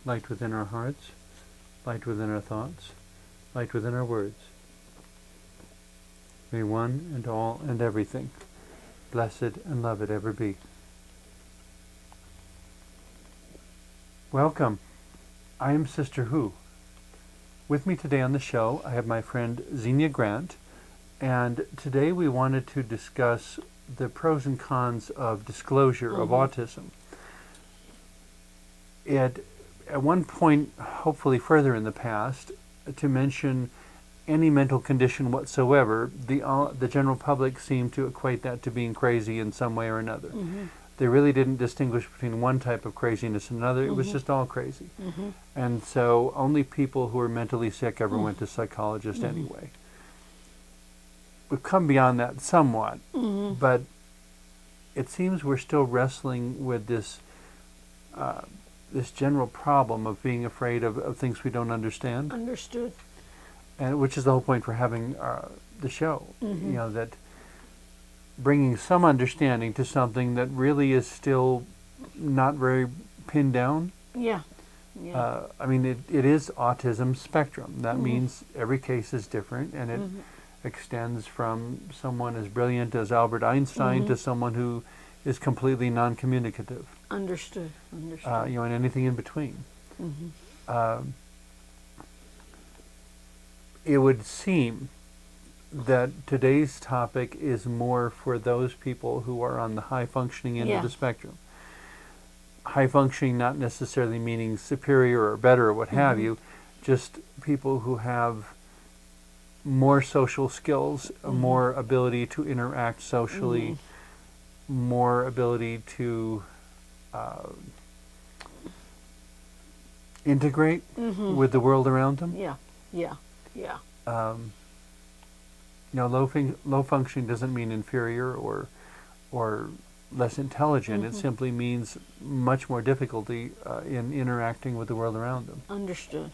light within our hearts, light within our thoughts, light within our words. May one and all and everything, blessed and loved ever be. Welcome. I am Sister Who. With me today on the show, I have my friend Xenia Grant, and today we wanted to discuss the pros and cons of disclosure of autism. At one point, hopefully further in the past, to mention any mental condition whatsoever, the general public seemed to equate that to being crazy in some way or another. They really didn't distinguish between one type of craziness and another. It was just all crazy. And so only people who were mentally sick ever went to psychologists anyway. We've come beyond that somewhat, but it seems we're still wrestling with this this general problem of being afraid of things we don't understand. Understood. And which is the whole point for having the show. You know, that bringing some understanding to something that really is still not very pinned down. Yeah. I mean, it is autism spectrum. That means every case is different, and it extends from someone as brilliant as Albert Einstein to someone who is completely non-communicative. Understood. You know, and anything in between. It would seem that today's topic is more for those people who are on the high-functioning end of the spectrum. High-functioning not necessarily meaning superior or better or what have you, just people who have more social skills, more ability to interact socially, more ability to integrate with the world around them. Yeah. You know, low functioning doesn't mean inferior or less intelligent. It simply means much more difficulty in interacting with the world around them. Understood.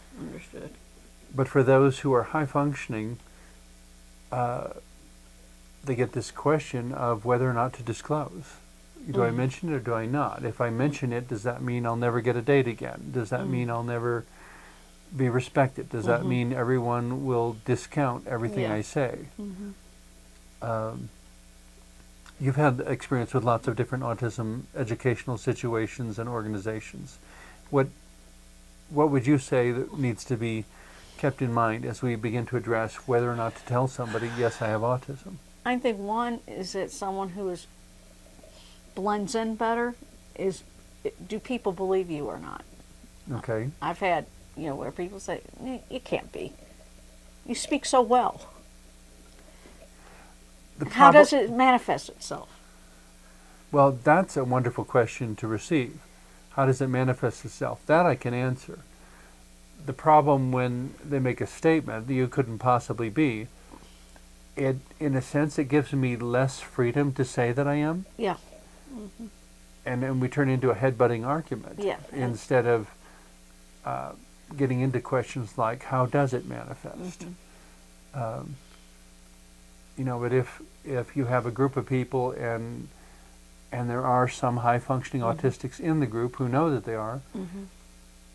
But for those who are high functioning, they get this question of whether or not to disclose. Do I mention it or do I not? If I mention it, does that mean I'll never get a date again? Does that mean I'll never be respected? Does that mean everyone will discount everything I say? You've had experience with lots of different autism educational situations and organizations. What would you say that needs to be kept in mind as we begin to address whether or not to tell somebody, yes, I have autism? I think one is that someone who blends in better is, do people believe you or not? Okay. I've had, where people say, you can't be. You speak so well. How does it manifest itself? Well, that's a wonderful question to receive. How does it manifest itself? That I can answer. The problem when they make a statement that you couldn't possibly be, in a sense, it gives me less freedom to say that I am. Yeah. And then we turn into a head-butting argument. Yeah. Instead of getting into questions like, how does it manifest? But if you have a group of people and there are some high-functioning autistics in the group who know that they are,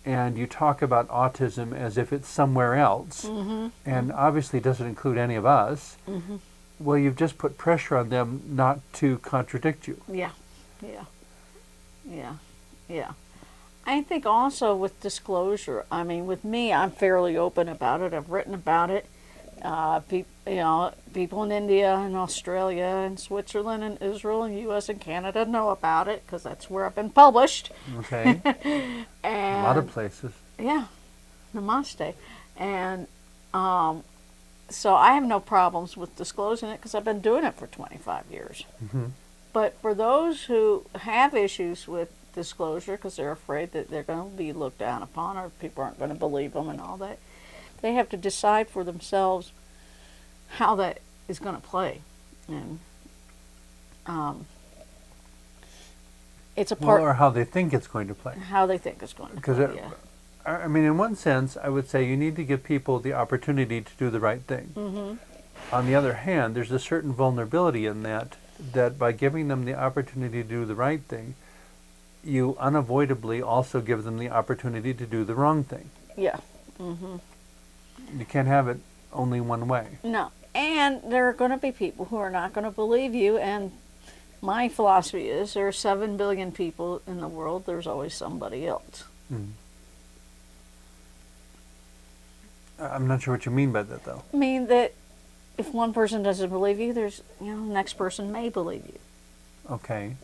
and you talk about autism as if it's somewhere else, and obviously doesn't include any of us, well, you've just put pressure on them not to contradict you. Yeah. I think also with disclosure, I mean, with me, I'm fairly open about it. I've written about it. People in India and Australia and Switzerland and Israel and U.S. and Canada know about it because that's where I've been published. Okay. And a lot of places. Yeah. Namaste. And so I have no problems with disclosing it because I've been doing it for 25 years. But for those who have issues with disclosure because they're afraid that they're going to be looked down upon or people aren't going to believe them and all that, they have to decide for themselves how that is going to play. And it's a part... or how they think it's going to play. How they think it's going to play, I mean, in one sense, I would say you need to give people the opportunity to do the right thing. On the other hand, there's a certain vulnerability in that by giving them the opportunity to do the right thing, you unavoidably also give them the opportunity to do the wrong thing. Yeah. You can't have it only one way. No. And there are going to be people who are not going to believe you. And my philosophy is there are 7 billion people in the world. There's always somebody else. I'm not sure what you mean by that, though. I mean that if one person doesn't believe you, there's, the next person may believe you. Okay.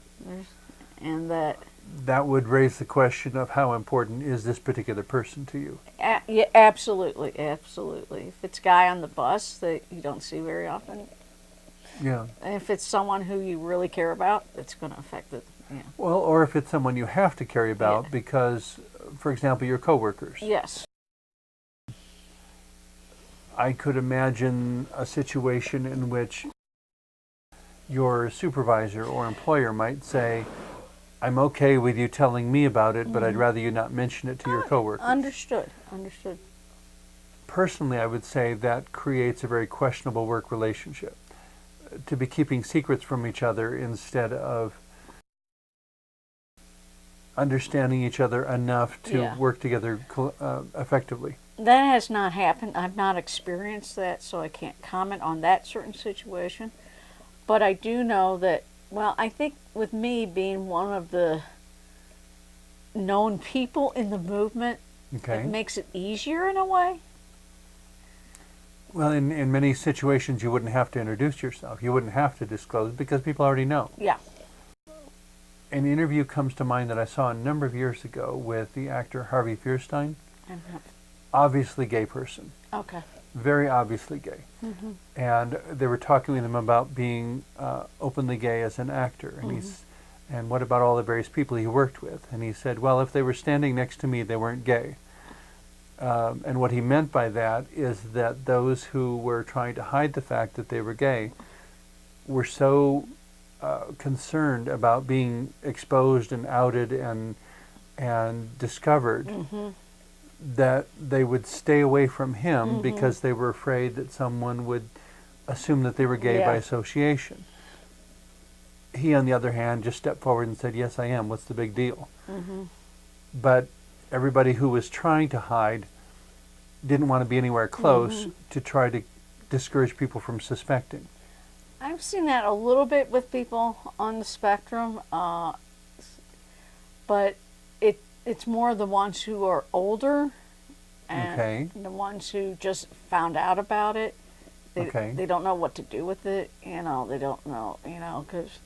And that... That would raise the question of how important is this particular person to you? Yeah, absolutely, absolutely. If it's a guy on the bus that you don't see very often, Yeah. if it's someone who you really care about, it's going to affect it. Yeah. Well, or if it's someone you have to care about because, for example, your coworkers. Yes. I could imagine a situation in which your supervisor or employer might say, I'm okay with you telling me about it, but I'd rather you not mention it to your coworkers. Understood. Personally, I would say that creates a very questionable work relationship. To be keeping secrets from each other instead of understanding each other enough to work together effectively. That has not happened. I've not experienced that, so I can't comment on that certain situation. But I do know that, well, I think with me being one of the known people in the movement, Okay. it makes it easier in a way. Well, in many situations, you wouldn't have to introduce yourself. You wouldn't have to disclose because people already know. Yeah. An interview comes to mind that I saw a number of years ago with the actor Harvey Fierstein. Obviously gay person. Okay. Very obviously gay. And they were talking with him about being openly gay as an actor. And and what about all the various people he worked with? And he said, well, if they were standing next to me, they weren't gay. And what he meant by that is that those who were trying to hide the fact that they were gay were so concerned about being exposed and outed and discovered that they would stay away from him because they were afraid that someone would assume that they were gay by association. He, on the other hand, just stepped forward and said, yes, I am. What's the big deal? But everybody who was trying to hide didn't want to be anywhere close to try to discourage people from suspecting. I've seen that a little bit with people on the spectrum, but it's more the ones who are older and the ones who just found out about it. They don't know what to do with it, they don't know, because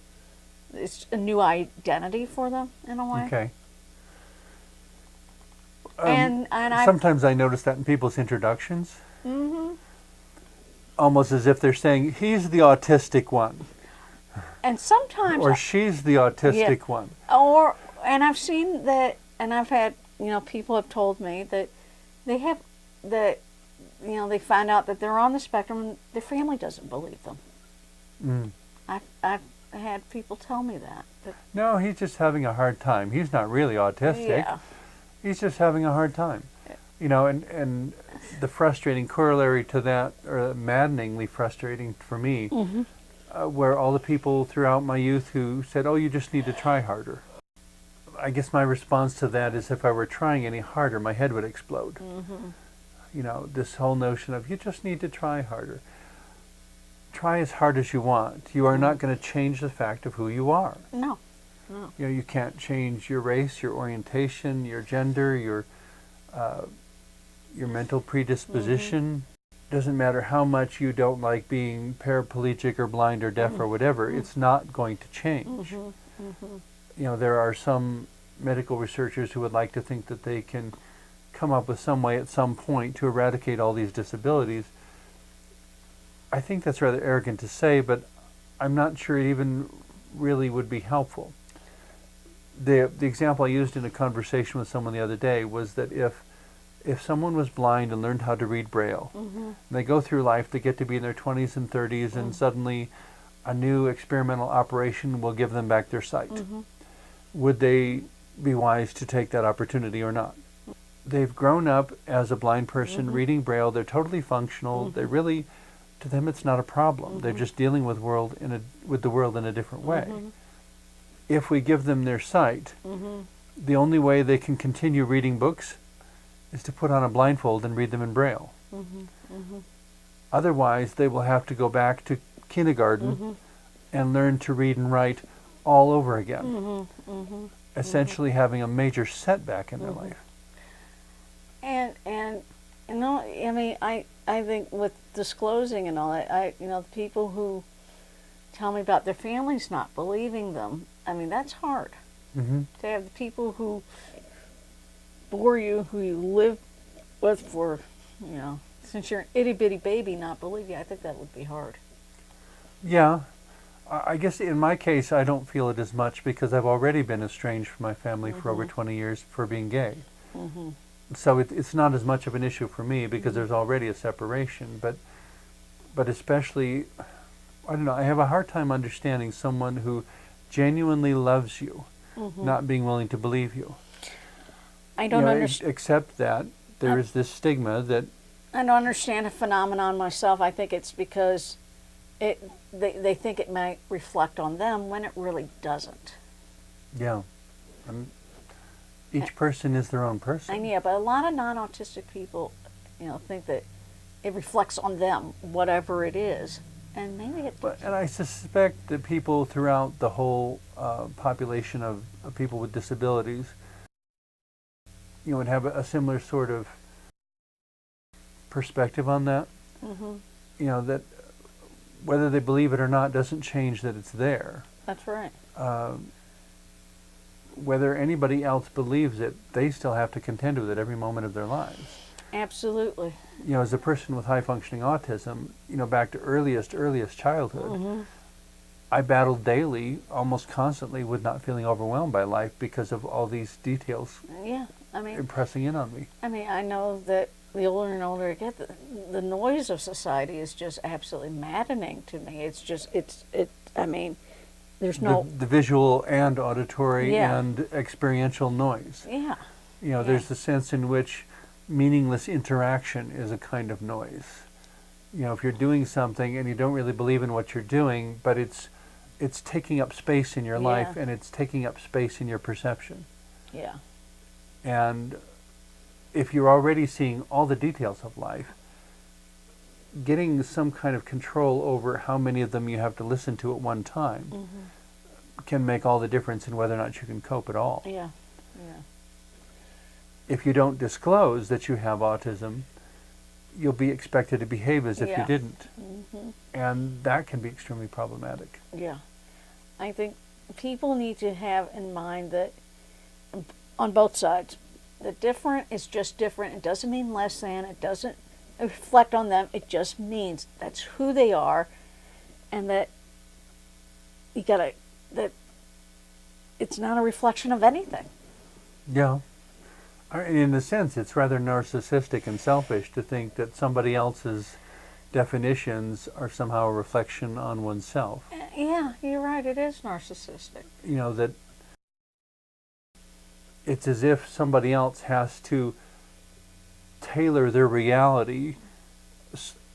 it's a new identity for them in a way. Okay. And sometimes I notice that in people's introductions. Almost as if they're saying, he's the autistic one. And sometimes... Or she's the autistic one. And I've seen that, and I've had, people have told me that they have, they find out that they're on the spectrum and their family doesn't believe them. I've had people tell me that. No, he's just having a hard time. He's not really autistic. Yeah. He's just having a hard time. And the frustrating corollary to that, or maddeningly frustrating for me, were all the people throughout my youth who said, oh, you just need to try harder. I guess my response to that is if I were trying any harder, my head would explode. This whole notion of you just need to try harder. Try as hard as you want. You are not going to change the fact of who you are. No. You can't change your race, your orientation, your gender, your mental predisposition. Doesn't matter how much you don't like being paraplegic or blind or deaf or whatever, it's not going to change. There are some medical researchers who would like to think that they can come up with some way at some point to eradicate all these disabilities. I think that's rather arrogant to say, but I'm not sure it even really would be helpful. The example I used in a conversation with someone the other day was that if someone was blind and learned how to read Braille, and they go through life, they get to be in their 20s and 30s, and suddenly a new experimental operation will give them back their sight. Would they be wise to take that opportunity or not? They've grown up as a blind person reading Braille. They're totally functional. They really, to them, it's not a problem. They're just dealing with the world in a different way. if we give them their sight, the only way they can continue reading books is to put on a blindfold and read them in Braille. Otherwise, they will have to go back to kindergarten and learn to read and write all over again, essentially having a major setback in their life. And you know, I mean, I think with disclosing and all that, you know, the people who tell me about their families not believing them, I mean, that's hard. To have the people who bore you, who you live with for, you know, since you're an itty bitty baby, not believe you, I think that would be hard. Yeah. I guess in my case, I don't feel it as much because I've already been estranged from my family for over 20 years for being gay. So it's not as much of an issue for me because there's already a separation. But especially, I don't know, I have a hard time understanding someone who genuinely loves you, not being willing to believe you. I don't understand. Except that there is this stigma that... I don't understand a phenomenon myself. I think it's because they think it might reflect on them when it really doesn't. Yeah. Each person is their own person. Yeah, but a lot of non-autistic people, you know, think that it reflects on them, whatever it is. And maybe it does. And I suspect that people throughout the whole population of people with disabilities, you know, would have a similar sort of perspective on that. You know, that whether they believe it or not doesn't change that it's there. That's right. Whether anybody else believes it, they still have to contend with it every moment of their lives. Absolutely. You know, as a person with high-functioning autism, you know, back to earliest childhood, I battled daily, almost constantly, with not feeling overwhelmed by life because of all these details impressing in on me. I mean, I know that the older and older I get, the noise of society is just absolutely maddening to me. It's just, I mean, there's no... The visual and auditory and experiential noise. Yeah. You know, there's the sense in which meaningless interaction is a kind of noise. You know, if you're doing something and you don't really believe in what you're doing, but it's taking up space in your life and it's taking up space in your perception. Yeah. And if you're already seeing all the details of life, getting some kind of control over how many of them you have to listen to at one time can make all the difference in whether or not you can cope at all. Yeah. If you don't disclose that you have autism, you'll be expected to behave as if you didn't. And that can be extremely problematic. Yeah. I think people need to have in mind that on both sides, that different is just different. It doesn't mean less than. It doesn't reflect on them. It just means that's who they are, and that that it's not a reflection of anything. Yeah. In a sense, it's rather narcissistic and selfish to think that somebody else's definitions are somehow a reflection on oneself. Yeah, you're right. It is narcissistic. You know, that it's as if somebody else has to tailor their reality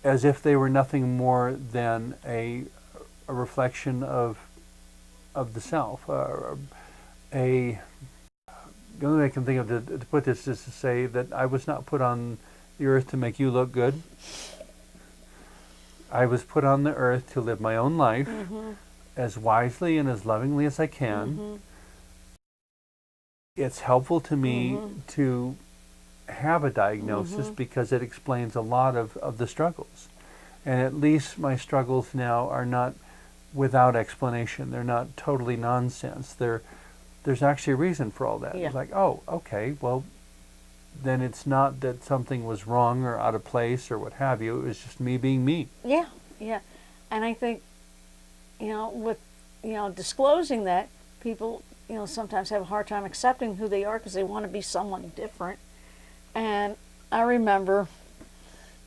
as if they were nothing more than a reflection of the self. The only way I can think of to put this is to say that I was not put on the earth to make you look good. I was put on the earth to live my own life as wisely and as lovingly as I can. It's helpful to me to have a diagnosis because it explains a lot of the struggles. And at least my struggles now are not without explanation. They're not totally nonsense. There's actually a reason for all that. Yeah. It's like, oh, okay, well, then it's not that something was wrong or out of place or what have you. It was just me being me. Yeah. And I think, you know, with, you know, disclosing that, people, you know, sometimes have a hard time accepting who they are because they want to be someone different. And I remember,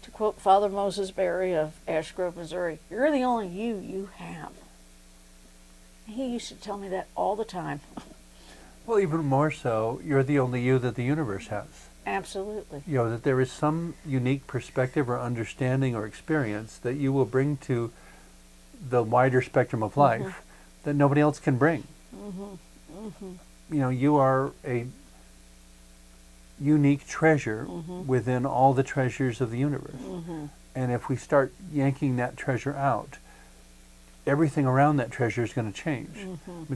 to quote Father Moses Berry of Ash Grove, Missouri, "You're the only you have." He used to tell me that all the time. Well, even more so, you're the only you that the universe has. Absolutely. You know, that there is some unique perspective or understanding or experience that you will bring to the wider spectrum of life that nobody else can bring. You know, you are a unique treasure within all the treasures of the universe. And if we start yanking that treasure out, everything around that treasure is going to change.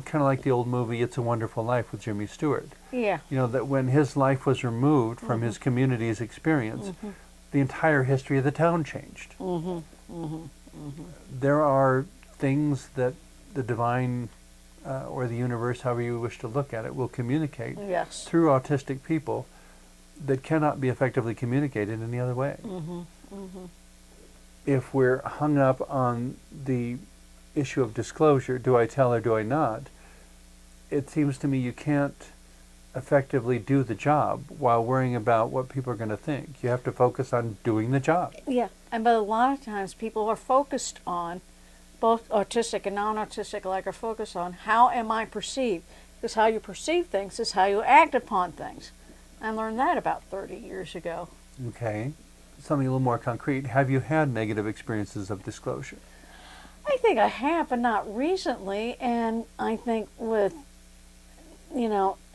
Kind of like the old movie It's a Wonderful Life with Jimmy Stewart. Yeah. You know, that when his life was removed from his community's experience, the entire history of the town changed. There are things that the divine or the universe, however you wish to look at it, will communicate Yes. through autistic people that cannot be effectively communicated any other way. If we're hung up on the issue of disclosure, do I tell or do I not, it seems to me you can't effectively do the job while worrying about what people are going to think. You have to focus on doing the job. Yeah, but a lot of times people are focused on, both autistic and non-autistic alike are focused on, how am I perceived? Because how you perceive things is how you act upon things. I learned that about 30 years ago. Okay. Something a little more concrete. Have you had negative experiences of disclosure? I think I have, but not recently. And I think with,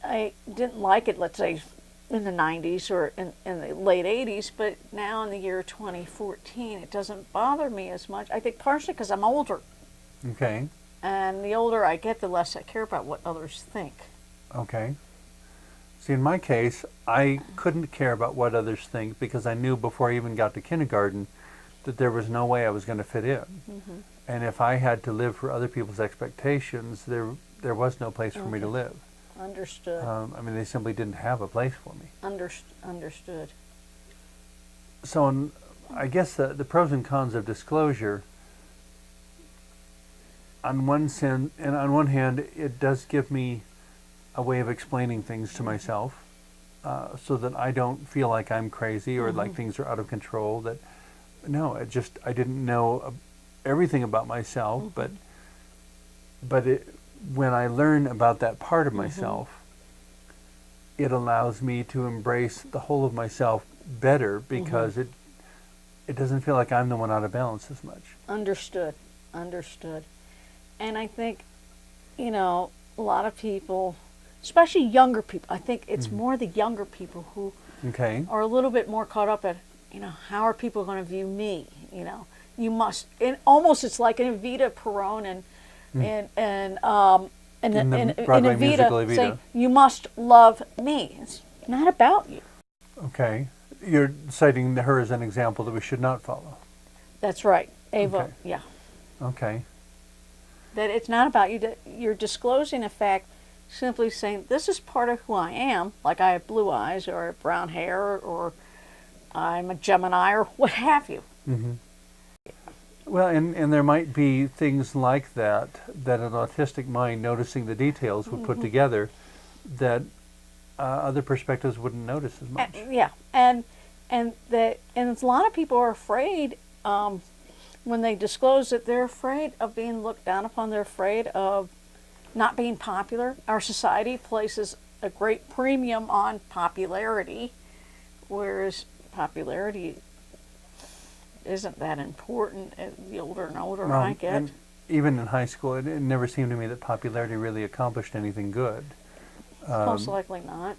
I didn't like it, let's say, in the 90s or in the late 80s, but now in the year 2014, it doesn't bother me as much. I think partially because I'm older. Okay. And the older I get, the less I care about what others think. Okay. See, in my case, I couldn't care about what others think because I knew before I even got to kindergarten that there was no way I was going to fit in. And if I had to live for other people's expectations, there was no place for me to live. Understood. I mean, they simply didn't have a place for me. Understood. So I guess the pros and cons of disclosure, on one hand, it does give me a way of explaining things to myself so that I don't feel like I'm crazy or like things are out of control. That no, I didn't know everything about myself, but when I learn about that part of myself, it allows me to embrace the whole of myself better because it doesn't feel like I'm the one out of balance as much. Understood. And I think, a lot of people, especially younger people, I think it's more the younger people who are a little bit more caught up at, how are people going to view me? You must, and almost it's like in Evita Peron and Evita saying, you must love me. It's not about you. Okay. You're citing her as an example that we should not follow. That's right. Ava, Okay. yeah. Okay. That it's not about you. That you're disclosing a fact, simply saying, this is part of who I am, like I have blue eyes or brown hair or I'm a Gemini or what have you. Well, and there might be things like that an autistic mind noticing the details would put together that other perspectives wouldn't notice as much. Yeah, and a lot of people are afraid when they disclose that they're afraid of being looked down upon. They're afraid of not being popular. Our society places a great premium on popularity, whereas popularity isn't that important the older and older I get. And even in high school, it never seemed to me that popularity really accomplished anything good. Most likely not.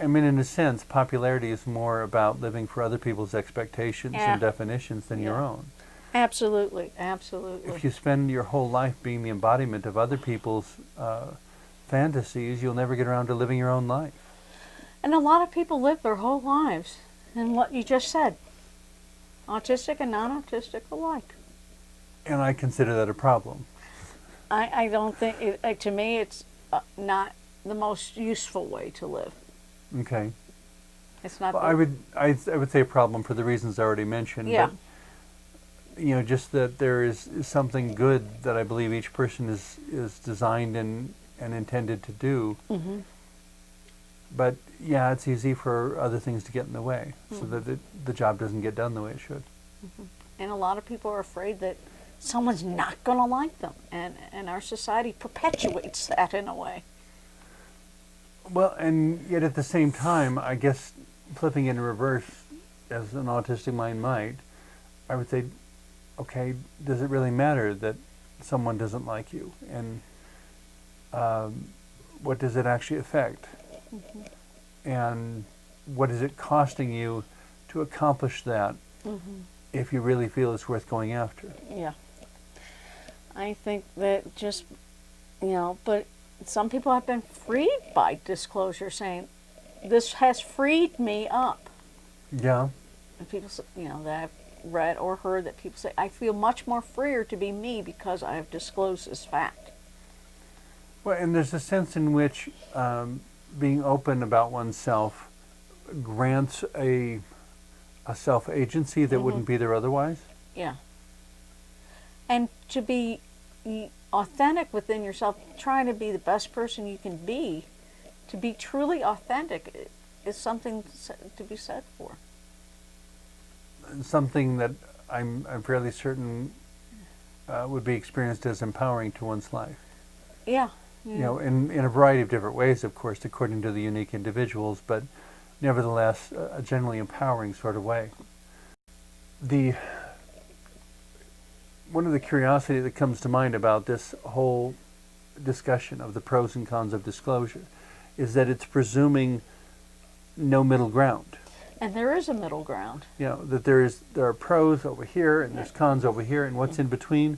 I mean, in a sense, popularity is more about living for other people's expectations and definitions than your own. Absolutely. If you spend your whole life being the embodiment of other people's fantasies, you'll never get around to living your own life. And a lot of people live their whole lives in what you just said. Autistic and non-autistic alike. And I consider that a problem. I don't think, to me, it's not the most useful way to live. Okay. It's not. Well, I would say a problem for the reasons I already mentioned. Yeah. But, just that there is something good that I believe each person is designed and intended to do. But yeah, it's easy for other things to get in the way, so that the job doesn't get done the way it should. And a lot of people are afraid that someone's not going to like them, and our society perpetuates that in a way. Well, and yet at the same time, I guess flipping in reverse, as an autistic mind might, I would say, okay, does it really matter that someone doesn't like you? And what does it actually affect? And what is it costing you to accomplish that if you really feel it's worth going after? Yeah. I think that just, but some people have been freed by disclosure, saying, this has freed me up. Yeah. And people, that I've read or heard that people say, I feel much more freer to be me because I have disclosed this fact. Well, and there's a sense in which being open about oneself grants a self-agency that wouldn't be there otherwise. Yeah. And to be authentic within yourself, trying to be the best person you can be, to be truly authentic is something to be said for. Something that I'm fairly certain would be experienced as empowering to one's life. Yeah. In a variety of different ways, of course, according to the unique individuals, but nevertheless, a generally empowering sort of way. One of the curiosity that comes to mind about this whole discussion of the pros and cons of disclosure is that it's presuming no middle ground. And there is a middle ground. That there are pros over here and there's cons over here, and what's in between.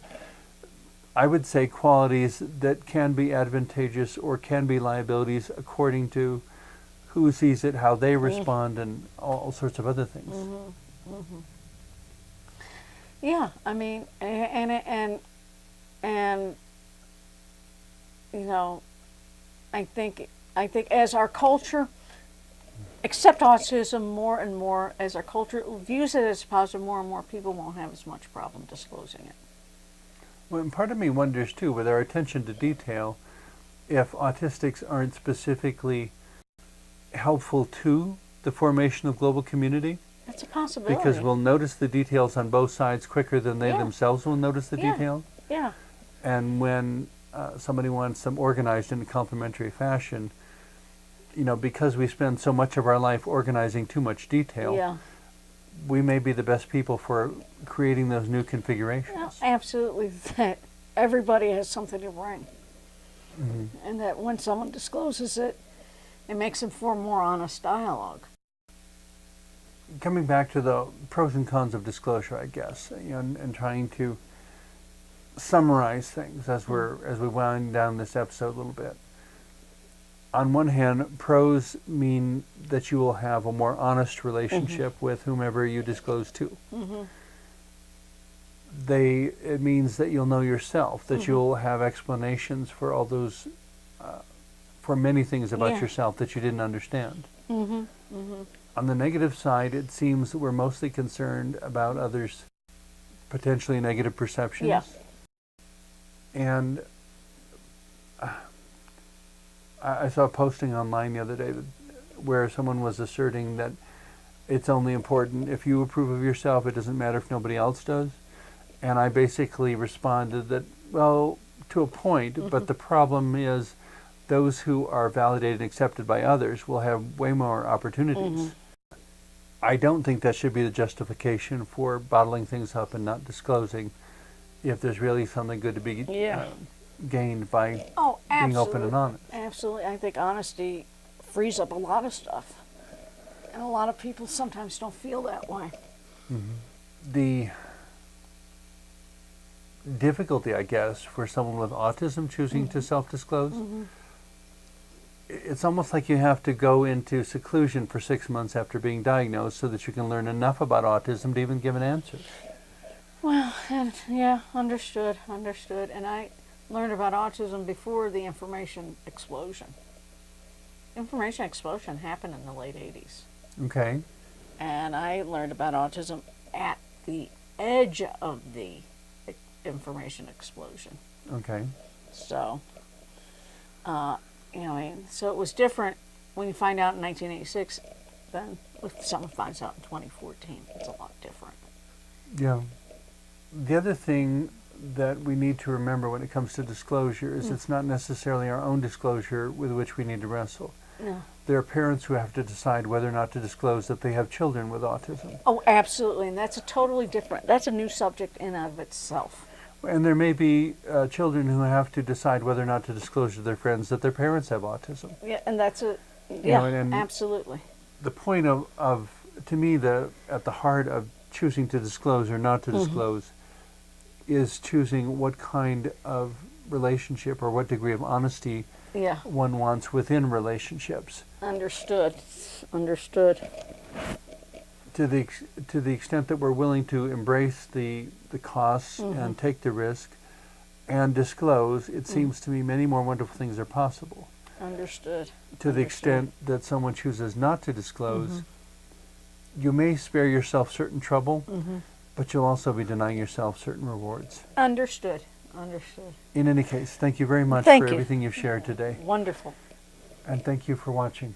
I would say qualities that can be advantageous or can be liabilities according to who sees it, how they respond, and all sorts of other things. Yeah, I mean, and I think as our culture accept autism more and more, as our culture views it as positive, more and more people won't have as much problem disclosing it. Well, and part of me wonders too, with our attention to detail, if autistics aren't specifically helpful to the formation of global community. That's a possibility. Because we'll notice the details on both sides quicker than they themselves will notice the detail. Yeah. And when somebody wants them organized in a complementary fashion, because we spend so much of our life organizing too much detail, we may be the best people for creating those new configurations. Well, absolutely. That everybody has something to bring. And that when someone discloses it, it makes them for more honest dialogue. Coming back to the pros and cons of disclosure, I guess, and trying to summarize things as we wind down this episode a little bit. On one hand, pros mean that you will have a more honest relationship with whomever you disclose to. It means that you'll know yourself, that you'll have explanations for all those, for many things about yourself that you didn't understand. On the negative side, it seems that we're mostly concerned about others' potentially negative perceptions. Yeah. And I saw a posting online the other day where someone was asserting that it's only important if you approve of yourself, it doesn't matter if nobody else does. And I basically responded that, well, to a point, but the problem is those who are validated and accepted by others will have way more opportunities. I don't think that should be the justification for bottling things up and not disclosing if there's really something good to be gained by being open and honest. Absolutely. I think honesty frees up a lot of stuff. And a lot of people sometimes don't feel that way. The difficulty, I guess, for someone with autism choosing to self-disclose, it's almost like you have to go into seclusion for 6 months after being diagnosed so that you can learn enough about autism to even give an answer. Well, and understood. And I learned about autism before the information explosion. Information explosion happened in the late 80s. Okay. And I learned about autism at the edge of the information explosion. Okay. So, so it was different when you find out in 1986 than if someone finds out in 2014. It's a lot different. Yeah. The other thing that we need to remember when it comes to disclosure is it's not necessarily our own disclosure with which we need to wrestle. No. There are parents who have to decide whether or not to disclose that they have children with autism. Oh, absolutely. And that's a totally different, that's a new subject in and of itself. And there may be children who have to decide whether or not to disclose to their friends that their parents have autism. Yeah, and that's a know, and absolutely. The point of to me, at the heart of choosing to disclose or not to disclose is choosing what kind of relationship or what degree of honesty Yeah, one wants within relationships. understood. Understood. To the extent that we're willing to embrace the costs and take the risk and disclose, it seems to me many more wonderful things are possible. Understood. To the extent that someone chooses not to disclose, you may spare yourself certain trouble, but you'll also be denying yourself certain rewards. Understood. Understood. In any case, thank you very much Thank for you. everything you've shared today. Wonderful. And thank you for watching.